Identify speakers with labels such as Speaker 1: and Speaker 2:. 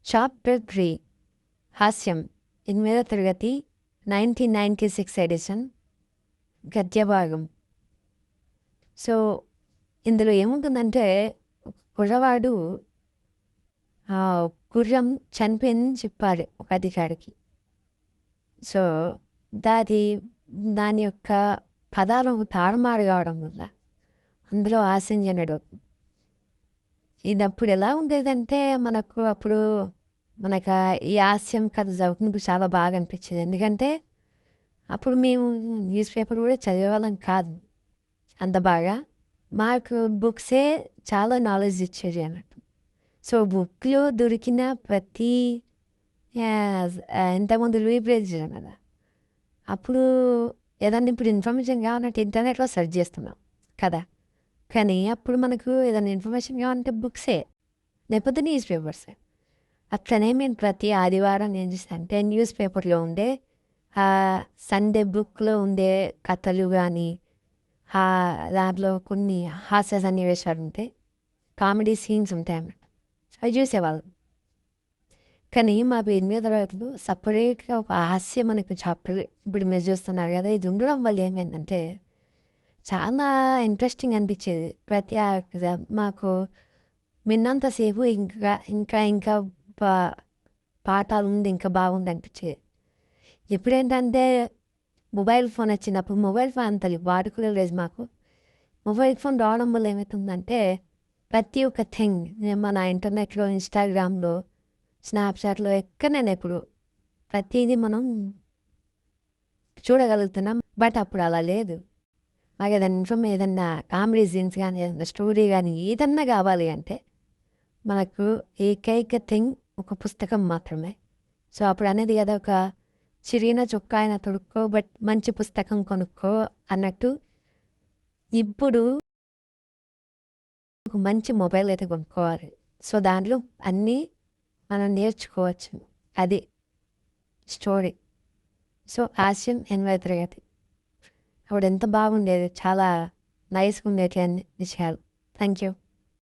Speaker 1: Chapter 3 హాస్యం 8వ తరగతి 1996 ఎడిషన్ గద్యభాగం. సో ఇందులో ఏముంటుందంటే కుర్రవాడు గుర్రం చనిపోయిందని చెప్పాడు ఒక అధికారికి. సో దాని యొక్క పదాలు తారుమారు కావడం వల్ల అందులో హాస్యం జనడు. ఇది అప్పుడు ఎలా ఉండేదంటే మనకు ఈ హాస్యం కథ చదువుకున్నప్పుడు చాలా బాగా అనిపించేది. ఎందుకంటే అప్పుడు మేము న్యూస్ పేపర్ కూడా చదివేవాళ్ళం కాదు అంత బాగా. మాకు బుక్సే చాలా నాలెడ్జ్ ఇచ్చేది అన్నట్టు. సో బుక్లో దొరికిన ప్రతి ఇంతకుముందు రీప్లేస్ కదా, అప్పుడు ఏదన్నా ఇప్పుడు ఇన్ఫర్మేషన్ కావాలంటే ఇంటర్నెట్లో సెర్చ్ చేస్తున్నాం కదా. కానీ అప్పుడు మనకు ఏదైనా ఇన్ఫర్మేషన్ కావాలంటే బుక్సే, లేకపోతే న్యూస్ పేపర్సే. అట్లనే మేము ప్రతి ఆదివారం ఏం చేస్తానంటే న్యూస్ పేపర్లో ఉండే సండే బుక్లో ఉండే కథలు కానీ దాంట్లో కొన్ని హాస్య సన్నివేశాలు ఉంటాయి, కామెడీ సీన్స్ ఉంటాయి అన్నమాట. అవి చూసేవాళ్ళం. కానీ మా 8వ తరగతిలో సపరేట్గా ఒక హాస్యం మనకు చాప్టర్ ఇప్పుడు మీరు చూస్తున్నారు కదా. ఇది ఉండడం వల్ల ఏమైందంటే చాలా ఇంట్రెస్టింగ్ అనిపించేది. ప్రతి మాకు విన్నంతసేపు ఇంకా ఇంకా ఇంకా పాఠాలు ఉంది ఇంకా బాగుంది అనిపించేది. ఎప్పుడేంటంటే మొబైల్ ఫోన్ వచ్చినప్పుడు, మొబైల్ ఫోన్ అంత వాడుకోలేదు మాకు. మొబైల్ ఫోన్ రావడం వల్ల ఏమవుతుందంటే ప్రతి ఒక్క థింగ్ మన ఇంటర్నెట్లో, ఇన్స్టాగ్రామ్లో, స్నాప్చాట్లో ఎక్కడైనా ఇప్పుడు ప్రతిదీ మనం చూడగలుగుతున్నాం. బట్ అప్పుడు అలా లేదు. మాకు ఏదన్నా కామెడీ సీన్స్ కానీ, ఏదన్నా స్టోరీ కానీ ఏదన్నా కావాలి అంటే మనకు ఏకైక థింగ్ ఒక పుస్తకం మాత్రమే. సో అప్పుడు అనేది కదా, ఒక చిరిగిన చొక్కా అయినా తొడుక్కో బట్ మంచి పుస్తకం కొనుక్కో అన్నట్టు. ఇప్పుడు ఒక మంచి మొబైల్ అయితే కొనుక్కోవాలి. సో దాంట్లో అన్నీ మనం నేర్చుకోవచ్చు. అది స్టోరీ. సో హాస్యం 8వ తరగతి అప్పుడు ఎంత బాగుండేది, చాలా నైస్గా ఉండేది అన్ని విషయాలు. Thank you.